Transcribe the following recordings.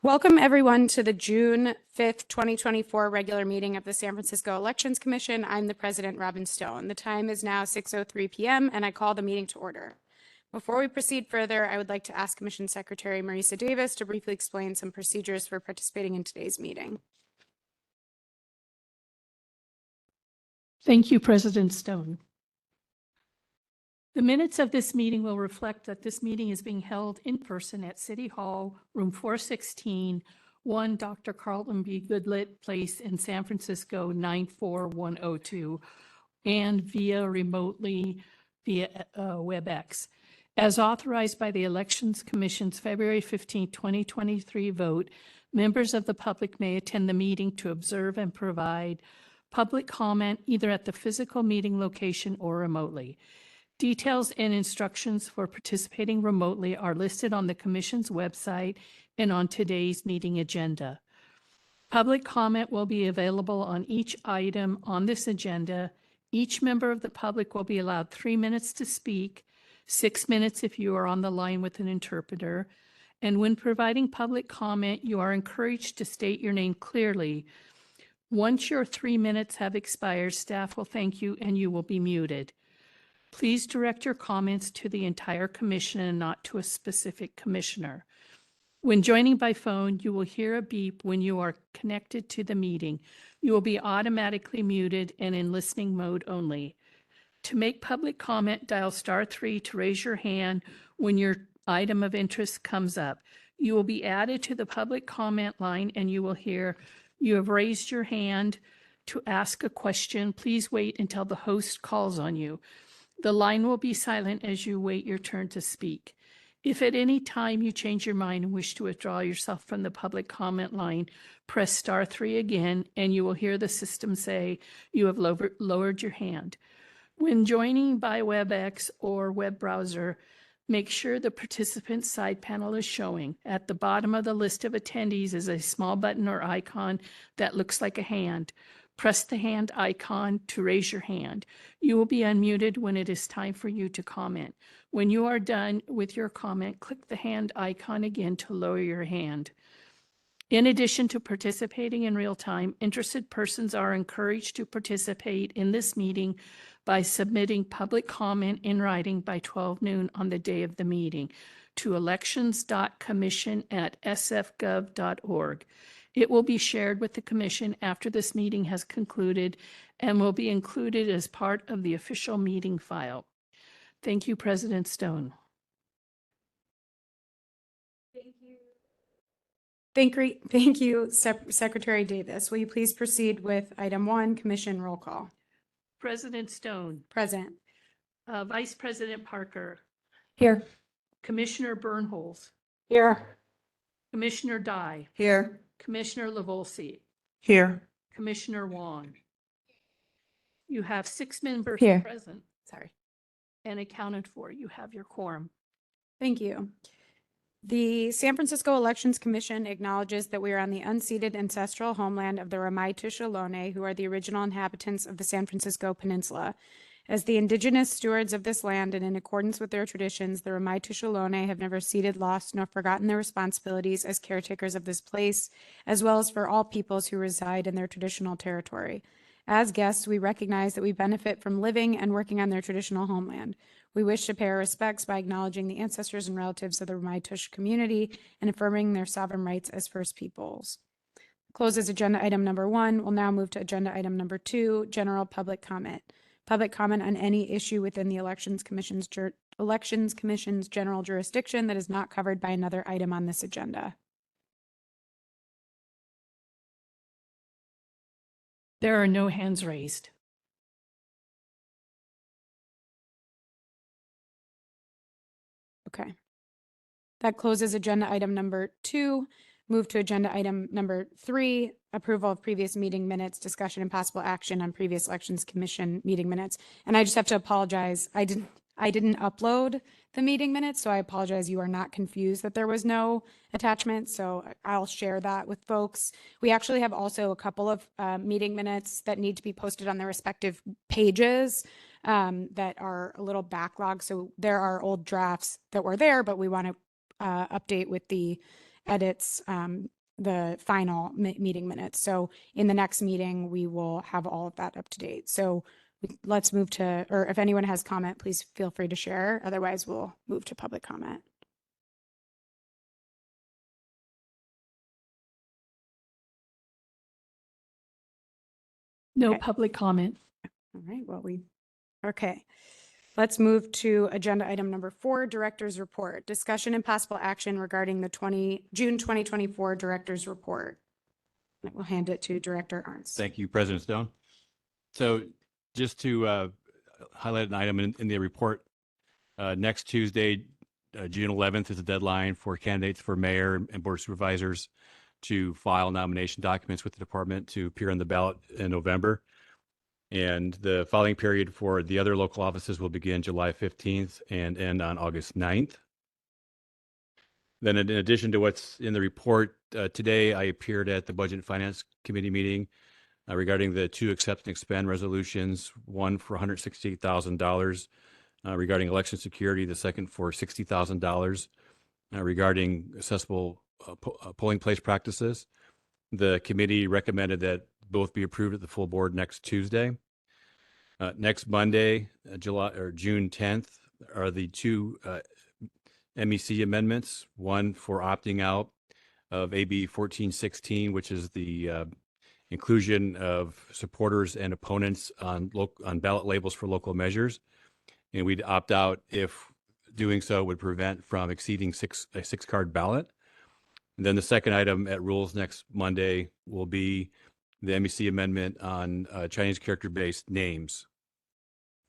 Welcome everyone to the June 5th, 2024 regular meeting of the San Francisco Elections Commission. I'm the President, Robin Stone. The time is now 6:03 p.m. and I call the meeting to order. Before we proceed further, I would like to ask Commission Secretary Marisa Davis to briefly explain some procedures for participating in today's meeting. Thank you, President Stone. The minutes of this meeting will reflect that this meeting is being held in person at City Hall, room 416, 1 Dr. Carlton B. Goodlett Place in San Francisco, 94102, and remotely via WebEx. As authorized by the Elections Commission's February 15, 2023 vote, members of the public may attend the meeting to observe and provide public comment either at the physical meeting location or remotely. Details and instructions for participating remotely are listed on the Commission's website and on today's meeting agenda. Public comment will be available on each item on this agenda. Each member of the public will be allowed 3 minutes to speak, 6 minutes if you are on the line with an interpreter. And when providing public comment, you are encouraged to state your name clearly. Once your 3 minutes have expired, staff will thank you and you will be muted. Please direct your comments to the entire commission and not to a specific commissioner. When joining by phone, you will hear a beep when you are connected to the meeting. You will be automatically muted and in listening mode only. To make public comment, dial *3 to raise your hand when your item of interest comes up. You will be added to the public comment line and you will hear, "You have raised your hand to ask a question. Please wait until the host calls on you." The line will be silent as you wait your turn to speak. If at any time you change your mind and wish to withdraw yourself from the public comment line, press *3 again, and you will hear the system say you have lowered your hand. When joining by WebEx or web browser, make sure the participant side panel is showing. At the bottom of the list of attendees is a small button or icon that looks like a hand. Press the hand icon to raise your hand. You will be unmuted when it is time for you to comment. When you are done with your comment, click the hand icon again to lower your hand. In addition to participating in real time, interested persons are encouraged to participate in this meeting by submitting public comment in writing by 12 noon on the day of the meeting to elections.commission@sfgov.org. It will be shared with the Commission after this meeting has concluded and will be included as part of the official meeting file. Thank you, President Stone. Thank you, Secretary Davis. Will you please proceed with item 1, Commission roll call? President Stone. Present. Vice President Parker. Here. Commissioner Bernholz. Here. Commissioner Dye. Here. Commissioner Lavolsi. Here. Commissioner Wong. You have 6 members Here. present. Sorry. And accounted for. You have your quorum. Thank you. The San Francisco Elections Commission acknowledges that we are on the unceded ancestral homeland of the Ramaytush Ohlone, who are the original inhabitants of the San Francisco Peninsula. As the indigenous stewards of this land and in accordance with their traditions, the Ramaytush Ohlone have never ceded, lost, nor forgotten their responsibilities as caretakers of this place, as well as for all peoples who reside in their traditional territory. As guests, we recognize that we benefit from living and working on their traditional homeland. We wish to pay our respects by acknowledging the ancestors and relatives of the Ramaytush community and affirming their sovereign rights as First Peoples. Closes agenda item number 1. We'll now move to agenda item number 2, general public comment. Public comment on any issue within the Elections Commission's general jurisdiction that is not covered by another item on this agenda. There are no hands raised. Okay. That closes agenda item number 2. Move to agenda item number 3, approval of previous meeting minutes, discussion and possible action on previous Elections Commission meeting minutes. And I just have to apologize. I didn't upload the meeting minutes, so I apologize. You are not confused that there was no attachment. So I'll share that with folks. We actually have also a couple of meeting minutes that need to be posted on their respective pages that are a little backlogged. So there are old drafts that were there, but we want to update with the edits the final meeting minutes. So in the next meeting, we will have all of that up to date. So let's move to, or if anyone has comment, please feel free to share. Otherwise, we'll move to public comment. No Okay. public comment. All right, well, okay. Let's move to agenda item number 4, Director's Report. Discussion and possible action regarding the June 2024 Director's Report. We'll hand it to Director Arntz. Thank you, President Stone. So just to highlight an item in the report, next Tuesday, June 11th is the deadline for candidates for mayor and board of supervisors to file nomination documents with the department to appear on the ballot in November. And the filing period for the other local offices will begin July 15th and end on August 9th. Then in addition to what's in the report, today I appeared at the Budget and Finance Committee meeting regarding the 2 accept and expend resolutions, one for $168,000 regarding election security, the second for $60,000 regarding accessible polling place practices. The committee recommended that both be approved at the full board next Tuesday. Next Monday, June 10th, are the 2 MEC amendments, one for opting out of AB 1416, which is the inclusion of supporters and opponents on ballot labels for local measures. And we'd opt out if doing so would prevent from exceeding a 6-card ballot. And then the second item at rules next Monday will be the MEC amendment on Chinese character-based names.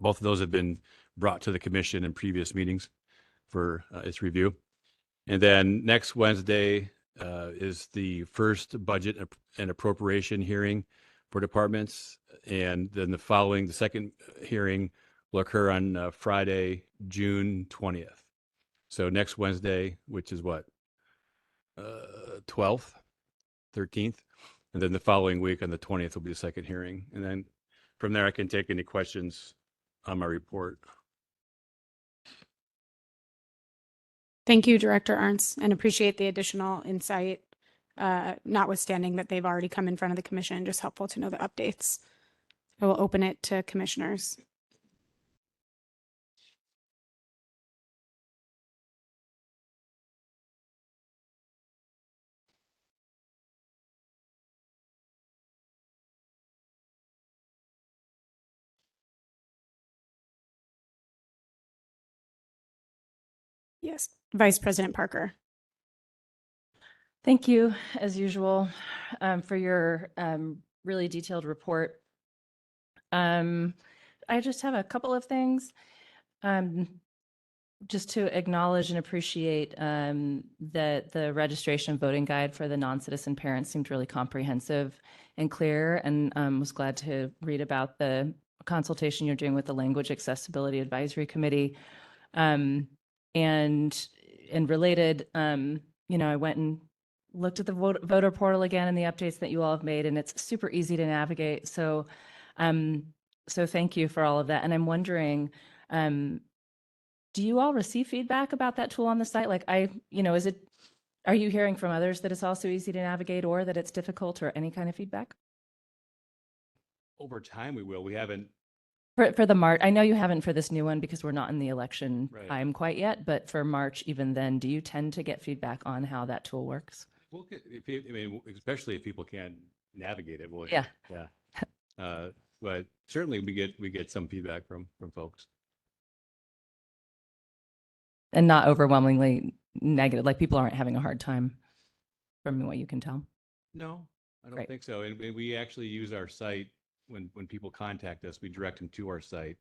Both of those have been brought to the commission in previous meetings for its review. And then next Wednesday is the first budget and appropriation hearing for departments. And then the second hearing will occur on Friday, June 20th. So next Wednesday, which is what? 12th, 13th. And then the following week on the 20th will be the second hearing. And then from there, I can take any questions on my report. Thank you, Director Arntz, and appreciate the additional insight, notwithstanding that they've already come in front of the commission. Just helpful to know the updates. I will open it to commissioners. Yes, Vice President Parker. Thank you, as usual, for your really detailed report. I just have a couple of things. Just to acknowledge and appreciate that the registration voting guide for the non-citizen parents seemed really comprehensive and clear, and was glad to read about the consultation you're doing with the Language Accessibility Advisory Committee. And related, I went and looked at the voter portal again and the updates that you all have made, and it's super easy to navigate. So, so thank you for all of that. And I'm wondering, do you all receive feedback about that tool on the site? Like are you hearing from others that it's also easy to navigate or that it's difficult, or any kind of feedback? Over time, we will. We haven't. For the March, I know you haven't for this new one because we're not in the election Right. time quite yet, but for March, even then, do you tend to get feedback on how that tool works? We'll get, especially if people can't navigate it. Yeah. Yeah. But certainly we get some feedback from folks. And not overwhelmingly negative, like people aren't having a hard time from what you can tell. No, I don't Great. think so. And we actually use our site when people contact us, we direct them to our site.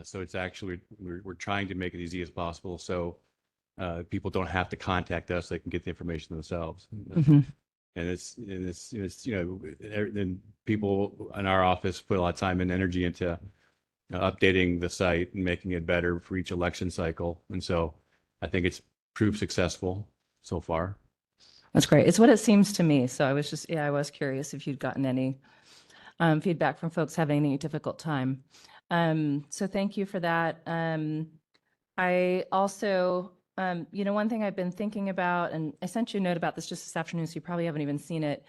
So it's actually, we're trying to make it easy as possible. So people don't have to contact us. They can get the information themselves. Mm-hmm. And it's, then people in our office put a lot of time and energy into updating the site and making it better for each election cycle. And so I think it's proved successful so far. That's great. It's what it seems to me. So I was curious if you'd gotten any feedback from folks having any difficult time. So thank you for that. I also One thing I've been thinking about, and I sent you a note about this just this afternoon, so you probably haven't even seen it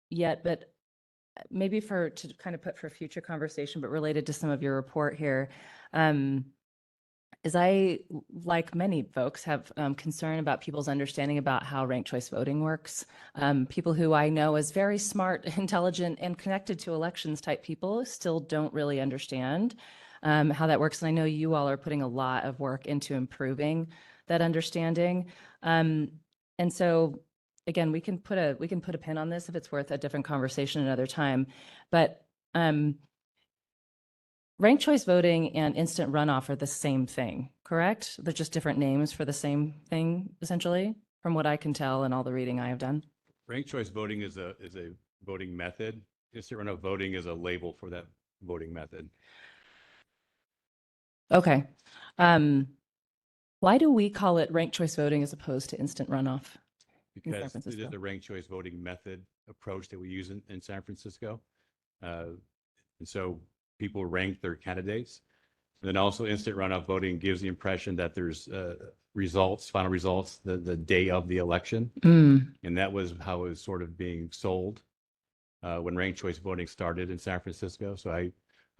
yet, but maybe to kind of put for future conversation, but related to some of your report here, is I, like many folks, have concern about people's understanding about how ranked choice voting works. People who I know as very smart, intelligent, and connected to elections type people still don't really understand how that works. And I know you all are putting a lot of work into improving that understanding. And so, again, we can put a pin on this if it's worth a different conversation another time. But ranked choice voting and instant runoff are the same thing, correct? They're just different names for the same thing, essentially, from what I can tell and all the reading I have done. Ranked choice voting is a voting method. Instant runoff voting is a label for that voting method. Okay. Why do we call it ranked choice voting as opposed to instant runoff? Because it is the ranked choice voting method approach that we use in San Francisco. And so people rank their candidates. And then also instant runoff voting gives the impression that there's final results, the day of the election. And that was how it was sort of being sold when ranked choice voting started in San Francisco. So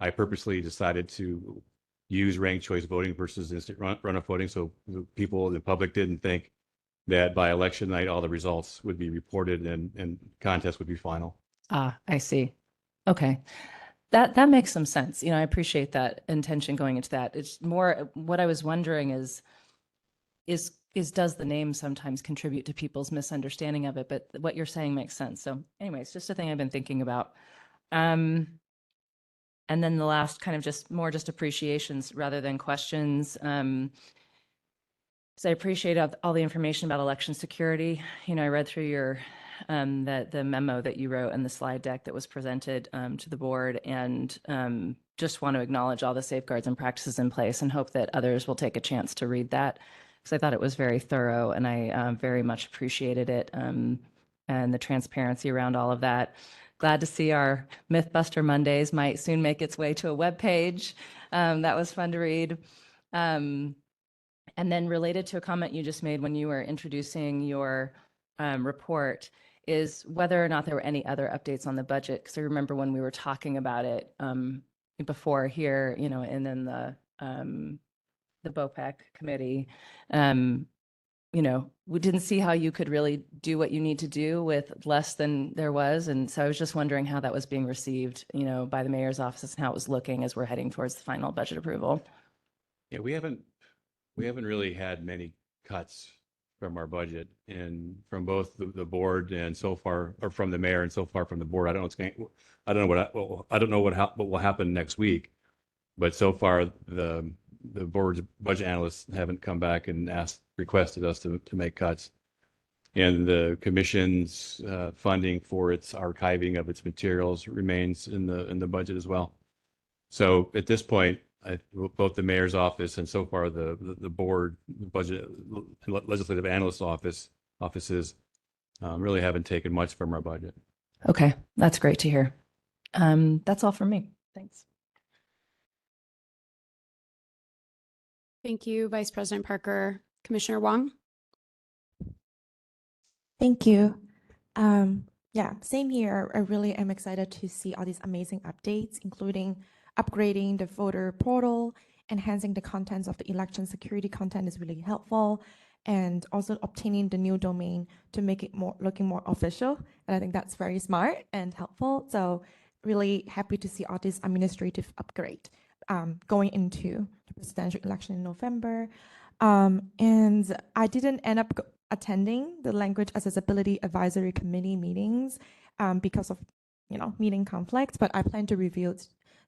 I purposely decided to use ranked choice voting versus instant runoff voting, so the people in the public didn't think that by election night all the results would be reported and contest would be final. Ah, I see. Okay. That makes some sense. I appreciate that intention going into that. It's more what I was wondering is does the name sometimes contribute to people's misunderstanding of it? But what you're saying makes sense. So anyway, it's just a thing I've been thinking about. And then the last kind of just appreciations rather than questions. So I appreciate all the information about election security. I read through your the memo that you wrote and the slide deck that was presented to the board, and just want to acknowledge all the safeguards and practices in place and hope that others will take a chance to read that, because I thought it was very thorough and I very much appreciated it, and the transparency around all of that. Glad to see our Mythbuster Mondays might soon make its way to a web page. That was fun to read. And then related to a comment you just made when you were introducing your report, is whether or not there were any other updates on the budget. Because I remember when we were talking about it before here, and then the BOPEC committee, we didn't see how you could really do what you need to do with less than there was. And so I was just wondering how that was being received, by the mayor's office and how it was looking as we're heading towards the final budget approval. Yeah, we haven't really had many cuts from our budget, and from both the board and so far, or from the mayor and so far from the board. I don't know what will happen next week, but so far the board's budget analysts haven't come back and requested us to make cuts. And the commission's funding for its archiving of its materials remains in the budget as well. So at this point, both the mayor's office and so far the board, budget, legislative analyst offices really haven't taken much from our budget. Okay, that's great to hear. That's all from me. Thanks. Thank you, Vice President Parker. Commissioner Wong? Thank you. Yeah, same here. I really am excited to see all these amazing updates, including upgrading the voter portal, enhancing the contents of the election security content is really helpful, and also obtaining the new domain to make it looking more official. And I think that's very smart and helpful. So really happy to see all this administrative upgrade going into the presidential election in November. And I didn't end up attending the Language Accessibility Advisory Committee meetings because of meeting conflicts, but I plan to review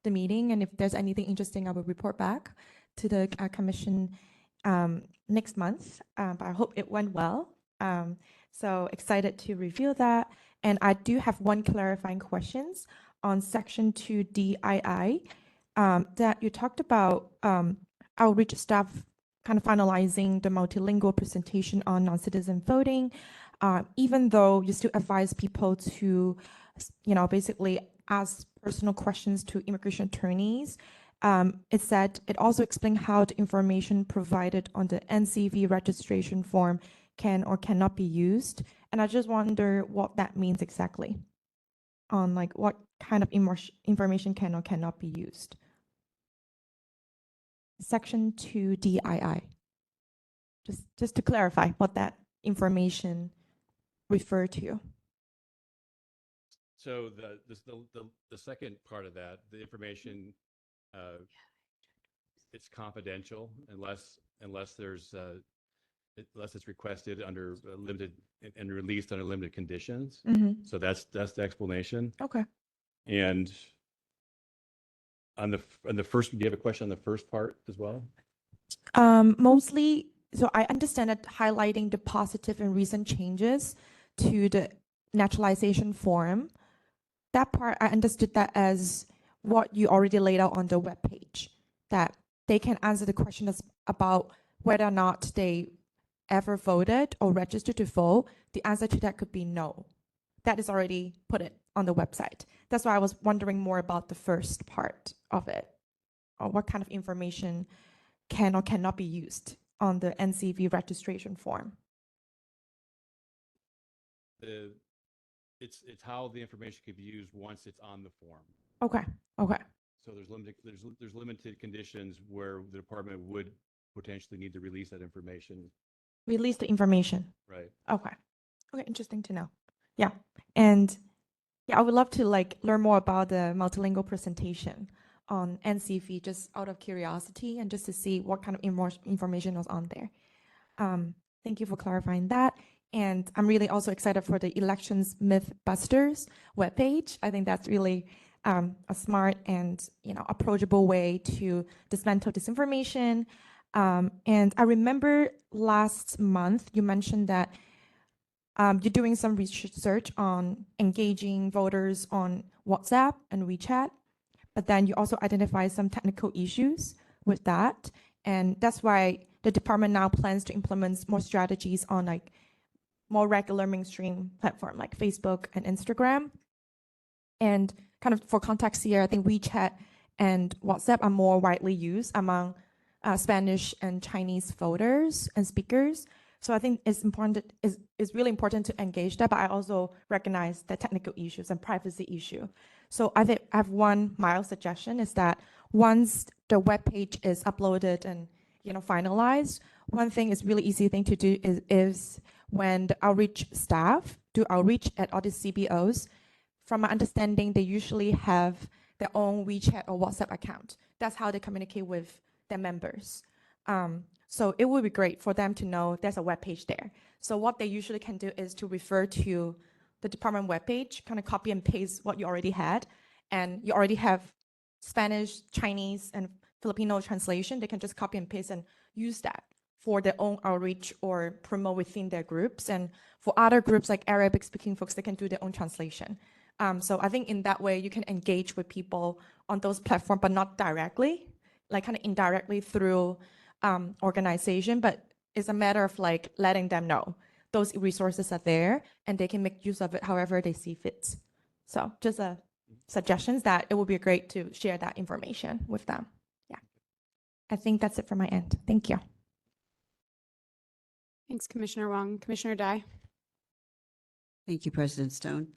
the meeting, and if there's anything interesting, I will report back to the commission next month. But I hope it went well. So excited to review that. And I do have one clarifying questions on Section 2DII that you talked about outreach staff kind of finalizing the multilingual presentation on non-citizen voting, even though you still advise people to, basically ask personal questions to immigration attorneys It said it also explained how the information provided on the NCV registration form can or cannot be used. And I just wonder what that means exactly on like what kind of information can or cannot be used. Section 2 DII. Just to clarify what that information refer to. So the second part of that, the information, it's confidential unless there's unless it's requested under limited and released under limited conditions. So that's the explanation. Okay. And on the first, do you have a question on the first part as well? Mostly, so I understand that highlighting the positive and recent changes to the naturalization form, that part, I understood that as what you already laid out on the webpage, that they can answer the question about whether or not they ever voted or registered to vote. The answer to that could be no. That is already put it on the website. That's why I was wondering more about the first part of it, or what kind of information can or cannot be used on the NCV registration form. It's how the information could be used once it's on the form. Okay. Okay. So there's limited conditions where the department would potentially need to release that information. Release the information. Right. Okay. Okay. Interesting to know. Yeah. And yeah, I would love to like learn more about the multilingual presentation on NCV, just out of curiosity and just to see what kind of information was on there. Thank you for clarifying that. And I'm really also excited for the Elections Mythbusters webpage. I think that's really a smart and approachable way to dismantle disinformation. And I remember last month you mentioned that you're doing some research on engaging voters on WhatsApp and WeChat, but then you also identify some technical issues with that. And that's why the department now plans to implement more strategies on like more regular mainstream platform like Facebook and Instagram. And kind of for context here, I think WeChat and WhatsApp are more widely used among Spanish and Chinese voters and speakers. So I think it's important, it's really important to engage that, but I also recognize the technical issues and privacy issue. So I think I have one mild suggestion is that once the web page is uploaded and finalized, one thing is really easy thing to do is when the outreach staff do outreach at all these CBOs, from my understanding, they usually have their own WeChat or WhatsApp account. That's how they communicate with their members. So it would be great for them to know there's a web page there. So what they usually can do is to refer to the department webpage, kind of copy and paste what you already had, and you already have Spanish, Chinese, and Filipino translation. They can just copy and paste and use that for their own outreach or promote within their groups. And for other groups like Arabic-speaking folks, they can do their own translation. So I think in that way, you can engage with people on those platforms, but not directly, like kind of indirectly through organization, but it's a matter of like letting them know those resources are there and they can make use of it however they see fit. So just a suggestions that it would be great to share that information with them. Yeah, I think that's it from my end. Thank you. Thanks, Commissioner Wong. Commissioner Dai. Thank you, President Stone.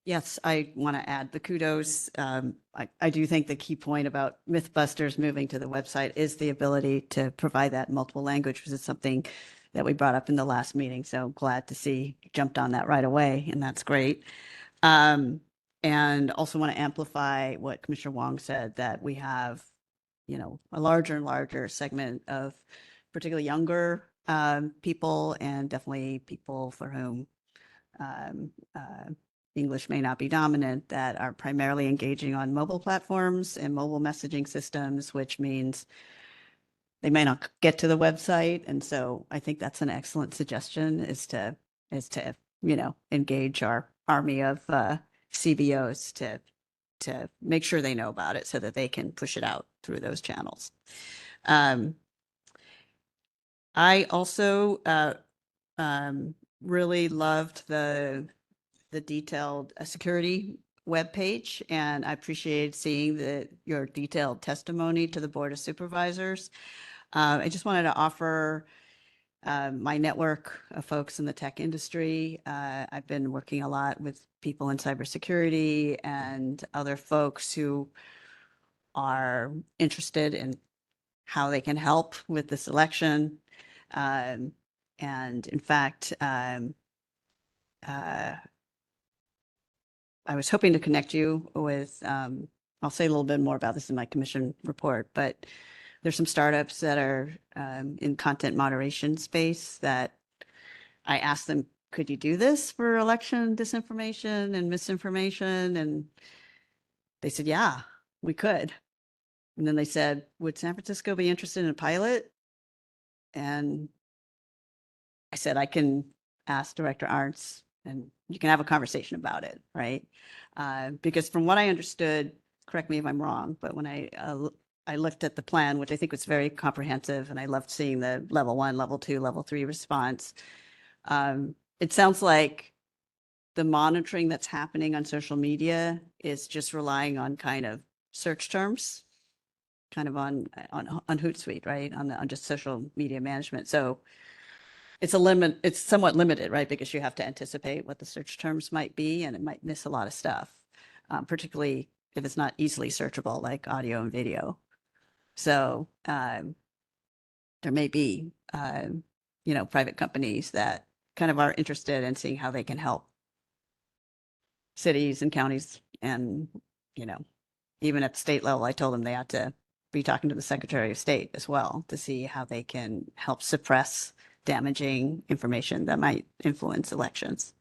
Yes, I want to add the kudos. I do think the key point about Mythbusters moving to the website is the ability to provide that in multiple language, which is something that we brought up in the last meeting. So glad to see you jumped on that right away, and that's great. And also want to amplify what Commissioner Wong said, that we have, a larger and larger segment of particularly younger people, and definitely people for whom English may not be dominant, that are primarily engaging on mobile platforms and mobile messaging systems, which means they may not get to the website. And so I think that's an excellent suggestion, is to engage our army of CBOs to make sure they know about it so that they can push it out through those channels. I also really loved the detailed security webpage, and I appreciated seeing your detailed testimony to the Board of Supervisors. I just wanted to offer my network of folks in the tech industry. I've been working a lot with people in cybersecurity and other folks who are interested in how they can help with this election. And in fact, I was hoping to connect you with, I'll say a little bit more about this in my commission report, but there's some startups that are in content moderation space that I asked them, could you do this for election disinformation and misinformation? And they said, yeah, we could. And then they said, would San Francisco be interested in a pilot? And I said, I can ask Director Arntz and you can have a conversation about it, right? Because from what I understood, correct me if I'm wrong, but when I looked at the plan, which I think was very comprehensive, and I loved seeing the level 1, level 2, level 3 response. It sounds like the monitoring that's happening on social media is just relying on kind of search terms, kind of on Hootsuite, right? On just social media management. So it's somewhat limited, right? Because you have to anticipate what the search terms might be, and it might miss a lot of stuff, particularly if it's not easily searchable, like audio and video. So there may be, private companies that kind of are interested in seeing how they can help cities and counties. And, even at the state level, I told them they had to be talking to the Secretary of State as well to see how they can help suppress damaging information that might influence elections.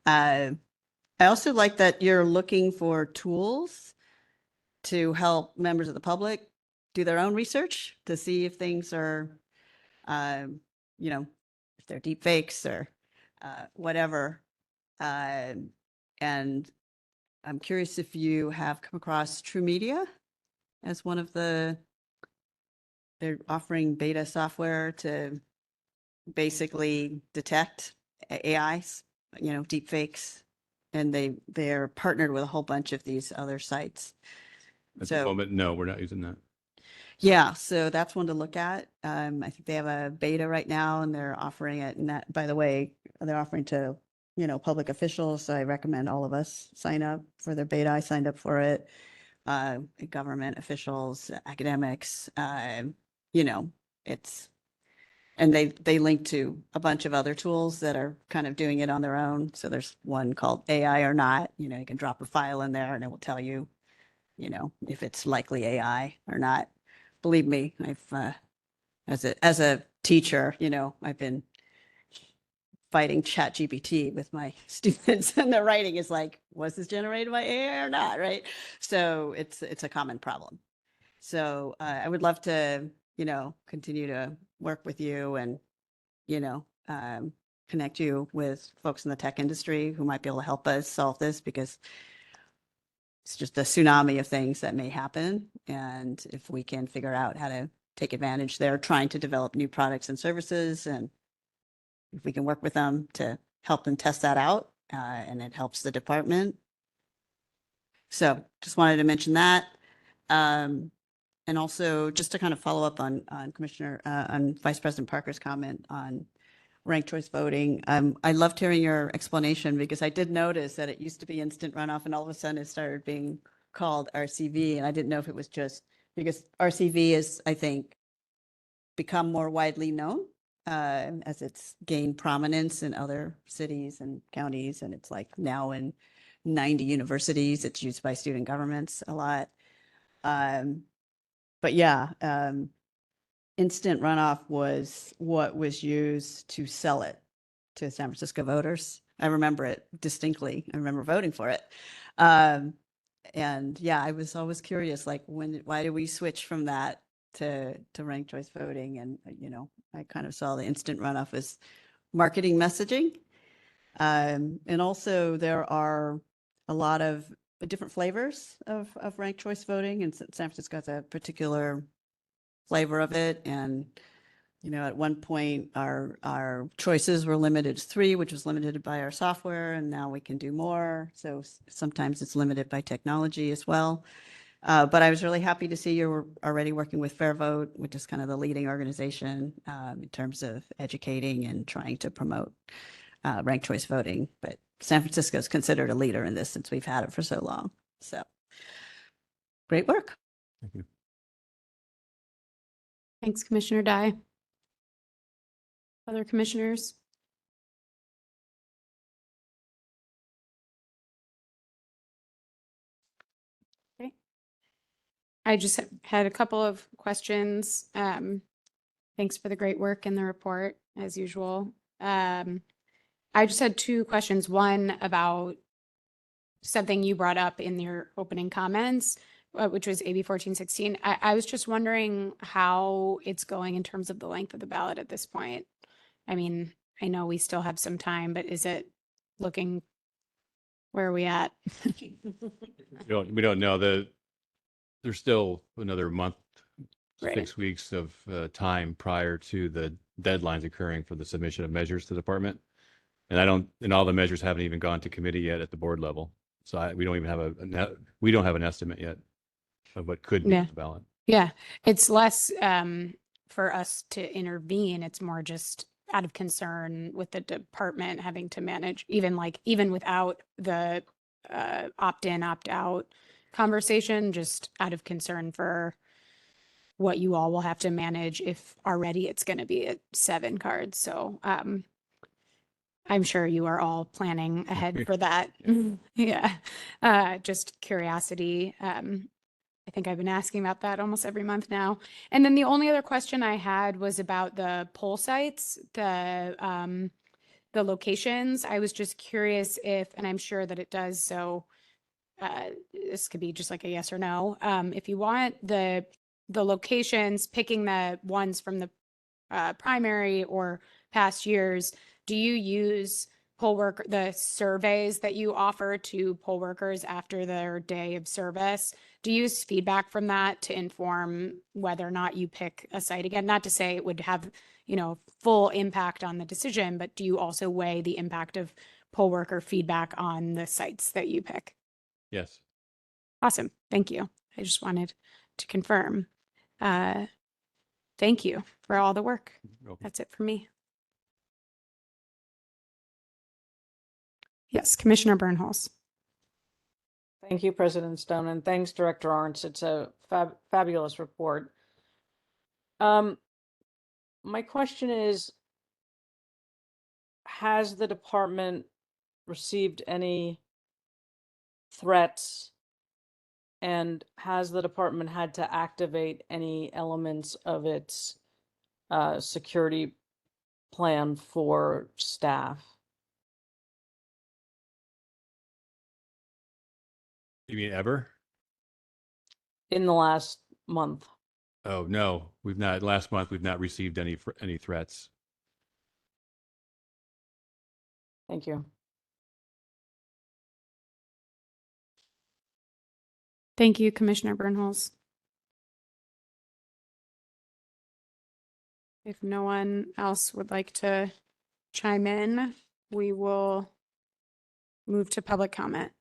I also like that you're looking for tools to help members of the public do their own research to see if things are, if they're deep fakes or whatever. And I'm curious if you have come across True Media as one of they're offering beta software to basically detect AIs, deep fakes, and they're partnered with a whole bunch of these other sites. At the moment, no, we're not using that. Yeah, so that's one to look at. I think they have a beta right now, and they're offering it. And that, by the way, they're offering to, public officials. So I recommend all of us sign up for their beta. I signed up for it. Government officials, academics, it's, and they link to a bunch of other tools that are kind of doing it on their own. So there's one called AI or not. You can drop a file in there and it will tell you, if it's likely AI or not. Believe me, I've as a teacher, I've been fighting ChatGPT with my students, and the writing is like, was this generated by AI or not, right? So it's a common problem. So I would love to, continue to work with you and, connect you with folks in the tech industry who might be able to help us solve this, because it's just a tsunami of things that may happen. And if we can figure out how to take advantage, they're trying to develop new products and services, and if we can work with them to help them test that out, and it helps the department. So just wanted to mention that. And also just to kind of follow up on on Vice President Parker's comment on ranked choice voting. I loved hearing your explanation, because I did notice that it used to be instant runoff, and all of a sudden it started being called RCV. And I didn't know if it was just because RCV is, I think, become more widely known as it's gained prominence in other cities and counties. And it's like now in 90 universities, it's used by student governments a lot. But yeah, instant runoff was what was used to sell it to San Francisco voters. I remember it distinctly. I remember voting for it. And yeah, I was always curious, like, why did we switch from that to ranked choice voting? And, I kind of saw the instant runoff as marketing messaging. And also there are a lot of different flavors of ranked choice voting, and San Francisco has a particular flavor of it. And At one point, our choices were limited to 3, which was limited by our software, and now we can do more. So sometimes it's limited by technology as well. But I was really happy to see you're already working with Fair Vote, which is kind of the leading organization in terms of educating and trying to promote ranked choice voting. But San Francisco is considered a leader in this since we've had it for so long. So great work. Thank you. Thanks, Commissioner Dye. Other commissioners? Okay. I just had a couple of questions. Thanks for the great work in the report, as usual. I just had 2 questions. One about something you brought up in your opening comments, which was AB 1416. I was just wondering how it's going in terms of the length of the ballot at this point. I mean, I know we still have some time, but is it looking, where are we at? We don't know. There's still another month, Right. 6 weeks of time prior to the deadlines occurring for the submission of measures to the department. And all the measures haven't even gone to committee yet at the board level. So we don't even have we don't have an estimate yet of what could be Yeah. on the ballot. Yeah, it's less for us to intervene. It's more just out of concern with the department having to manage, even without the opt-in, opt-out conversation, just out of concern for what you all will have to manage if already it's going to be at 7 cards. So I'm sure you are all planning ahead for that. Yeah, just curiosity. I think I've been asking about that almost every month now. And then the only other question I had was about the poll sites, the locations. I was just curious if, and I'm sure that it does, so this could be just like a yes or no. If you want the locations, picking the ones from the primary or past years, do you use the surveys that you offer to poll workers after their day of service? Do you use feedback from that to inform whether or not you pick a site again? Not to say it would have, full impact on the decision, but do you also weigh the impact of poll worker feedback on the sites that you pick? Yes. Awesome. Thank you. I just wanted to confirm. Thank you for all the work. That's it for me. Yes, Commissioner Bernholz. Thank you, President Stone, and thanks, Director Arntz. It's a fabulous report. My question is, has the department received any threats, and has the department had to activate any elements of its security plan for staff? You mean ever? In the last month? Oh, no, we've not. Last month, we've not received any threats. Thank you. Thank you, Commissioner Bernholz. If no one else would like to chime in, we will move to public comment.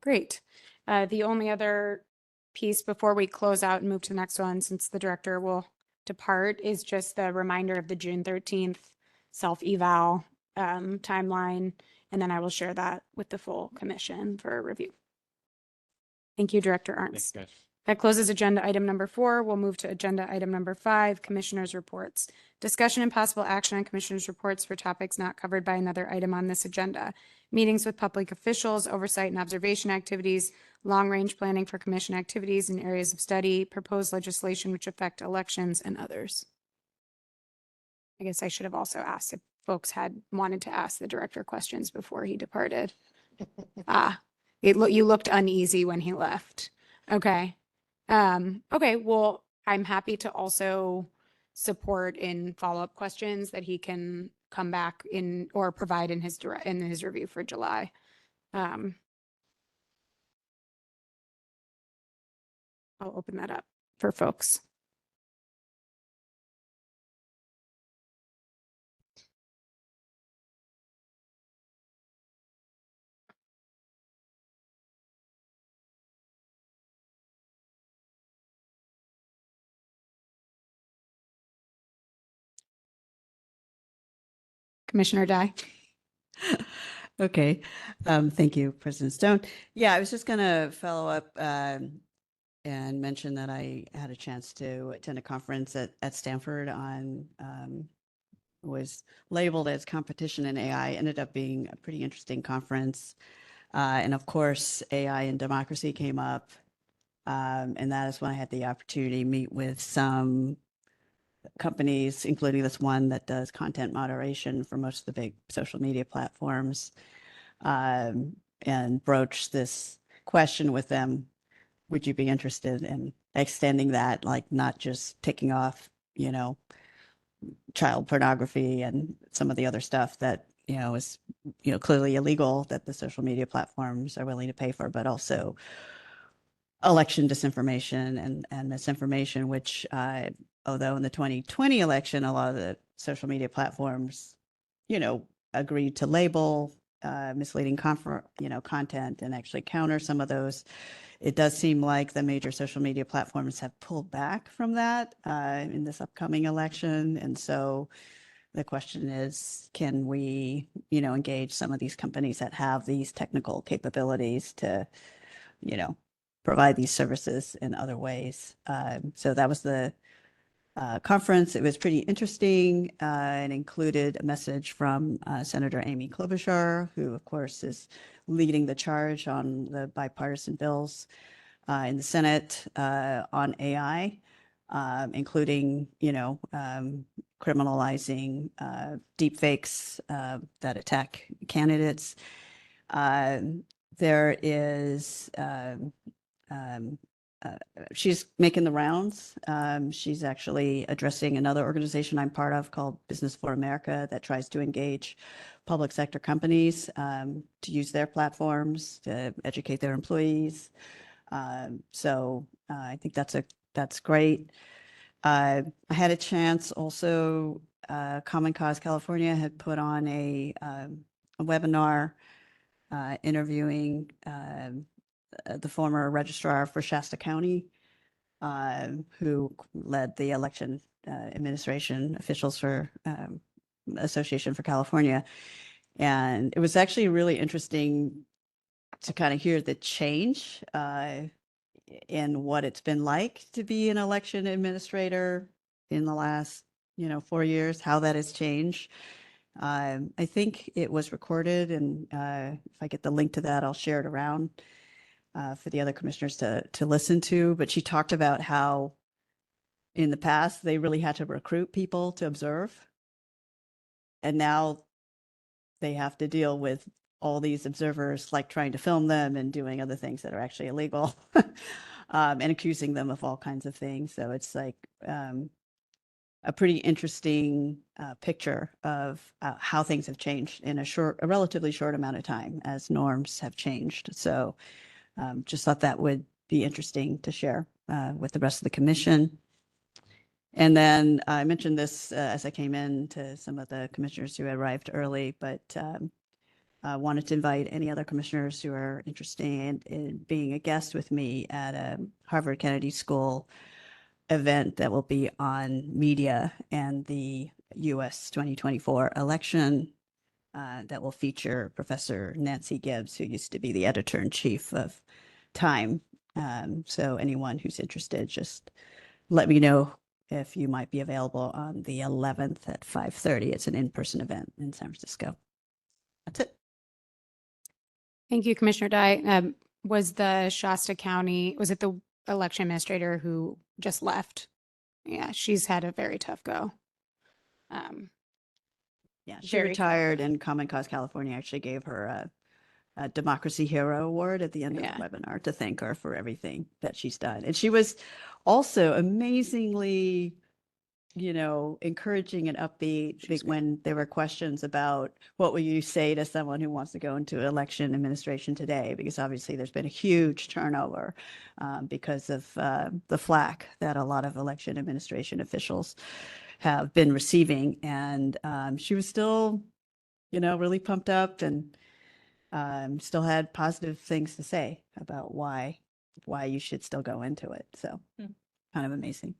Great. The only other piece before we close out and move to the next one, since the director will depart, is just the reminder of the June 13th self-eval timeline. And then I will share that with the full commission for review. Thank you, Director Thanks, Arntz. guys. That closes agenda item number 4. We'll move to agenda item number 5, Commissioners' Reports. Discussion and possible action on Commissioners' Reports for topics not covered by another item on this agenda. Meetings with public officials, oversight and observation activities, long-range planning for commission activities in areas of study, proposed legislation which affect elections, and others. I guess I should have also asked if folks had wanted to ask the director questions before he departed. You looked uneasy when he left. Okay. Okay, well, I'm happy to also support in follow-up questions that he can come back in or provide in his review for July. I'll open that up for folks. Commissioner Dye. Okay. Thank you, President Stone. Yeah, I was just going to follow up and mention that I had a chance to attend a conference at Stanford on was labeled as competition in AI. Ended up being a pretty interesting conference. And of course, AI and democracy came up. And that is when I had the opportunity to meet with some companies, including this one that does content moderation for most of the big social media platforms, and broach this question with them. Would you be interested in extending that, like not just taking off, child pornography and some of the other stuff that, is, clearly illegal that the social media platforms are willing to pay for, but also election disinformation and misinformation, which, although in the 2020 election, a lot of the social media platforms, agreed to label misleading content and actually counter some of those. It does seem like the major social media platforms have pulled back from that in this upcoming election. And so the question is, can we, engage some of these companies that have these technical capabilities to, provide these services in other ways? So that was the conference. It was pretty interesting and included a message from Senator Amy Klobuchar, who, of course, is leading the charge on the bipartisan bills in the Senate on AI, including, criminalizing deepfakes that attack candidates. There is she's making the rounds. She's actually addressing another organization I'm part of called Business for America that tries to engage public sector companies to use their platforms to educate their employees. So I think that's great. I had a chance also, Common Cause California had put on a webinar interviewing the former registrar for Shasta County, who led the election administration officials for Association for California. And it was actually really interesting to kind of hear the change in what it's been like to be an election administrator in the last, 4 years, how that has changed. I think it was recorded, and if I get the link to that, I'll share it around for the other commissioners to listen to. But she talked about how in the past they really had to recruit people to observe, and now they have to deal with all these observers like trying to film them and doing other things that are actually illegal, and accusing them of all kinds of things. So it's like a pretty interesting picture of how things have changed in a relatively short amount of time as norms have changed. So just thought that would be interesting to share with the rest of the commission. And then I mentioned this as I came in to some of the commissioners who arrived early, but I wanted to invite any other commissioners who are interested in being a guest with me at a Harvard Kennedy School event that will be on media and the U.S. 2024 election that will feature Professor Nancy Gibbs, who used to be the editor-in-chief of Time. So anyone who's interested, just let me know if you might be available on the 11th at 5:30. It's an in-person event in San Francisco. That's it. Thank you, Commissioner Dye. Was the Shasta County, was it the election administrator who just left? Yeah, she's had a very tough go. Yeah, she Very retired, and Common Cause California actually gave her a Democracy Hero Award at the end of Yeah. the webinar to thank her for everything that she's done. And she was also amazingly encouraging and upbeat when there were questions about what will you say to someone who wants to go into election administration today? Because obviously there's been a huge turnover because of the flack that a lot of election administration officials have been receiving. And she was still, really pumped up and still had positive things to say about why you should still go into it. So kind of amazing.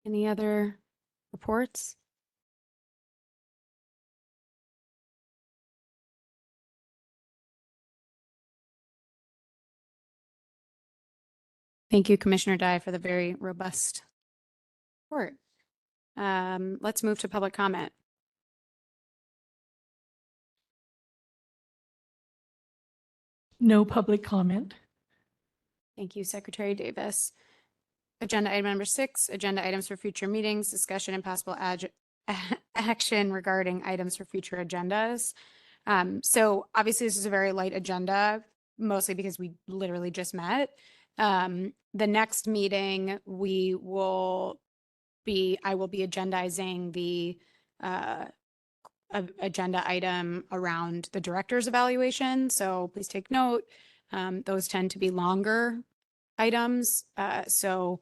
Any other reports? Thank you, Commissioner Dye, for the very robust report. Let's move to public comment. No public comment. Thank you, Secretary Davis. Agenda item number 6, agenda items for future meetings, discussion and possible action regarding items for future agendas. So obviously this is a very light agenda, mostly because we literally just met. The next meeting, I will be agendizing the agenda item around the director's evaluation. So please take note. Those tend to be longer items. So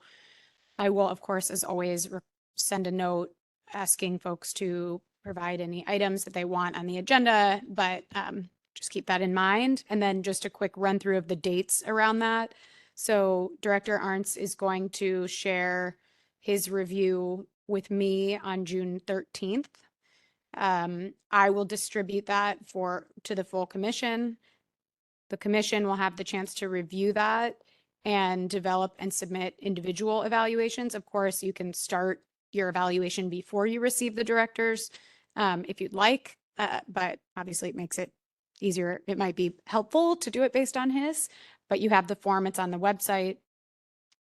I will, of course, as always, send a note asking folks to provide any items that they want on the agenda, but just keep that in mind. And then just a quick run through of the dates around that. So Director Arntz is going to share his review with me on June 13th. I will distribute that to the full commission. The commission will have the chance to review that and develop and submit individual evaluations. Of course, you can start your evaluation before you receive the directors if you'd like, but obviously it makes it easier. It might be helpful to do it based on his, but you have the form, it's on the website.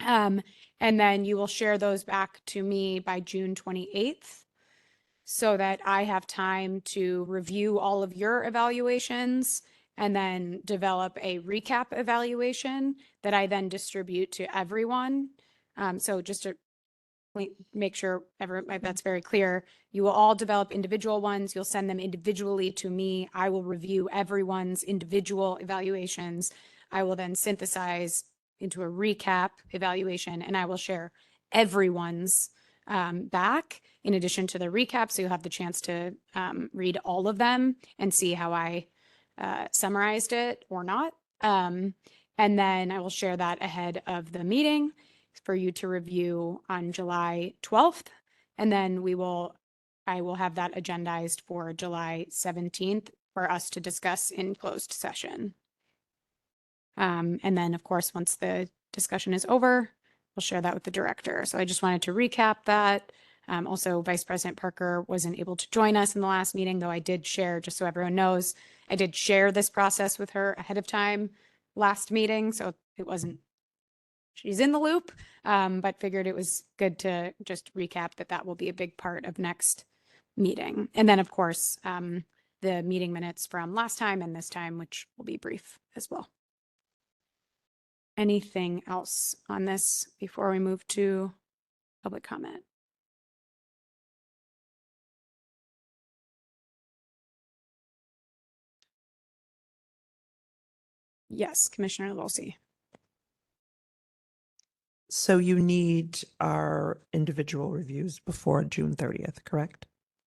And then you will share those back to me by June 28th so that I have time to review all of your evaluations and then develop a recap evaluation that I then distribute to everyone. So just to make sure that's very clear, you will all develop individual ones. You'll send them individually to me. I will review everyone's individual evaluations. I will then synthesize into a recap evaluation, and I will share everyone's back in addition to the recap. So you'll have the chance to read all of them and see how I summarized it or not. And then I will share that ahead of the meeting for you to review on July 12th. And then I will have that agendized for July 17th for us to discuss in closed session. And then, of course, once the discussion is over, we'll share that with the director. So I just wanted to recap that. Also, Vice President Parker wasn't able to join us in the last meeting, though I did share, just so everyone knows, I did share this process with her ahead of time last meeting. So it wasn't, she's in the loop, but figured it was good to just recap that will be a big part of next meeting. And then, of course, the meeting minutes from last time and this time, which will be brief as well. Anything else on this before we move to public comment? Yes, Commissioner Losey. So you need our individual reviews before June 30th, correct?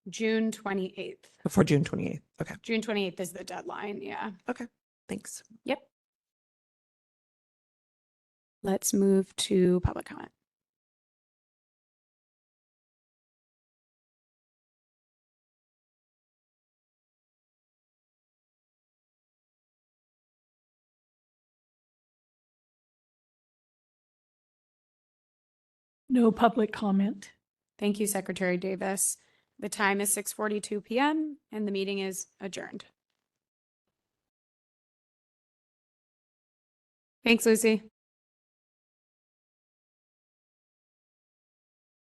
June 28th. Before June 28th. Okay. June 28th is the deadline. Yeah. Okay. Thanks. Yep. Let's move to public comment. No public comment. Thank you, Secretary Davis. The time is 6:42 p.m. and the meeting is adjourned. Thanks, Lucy.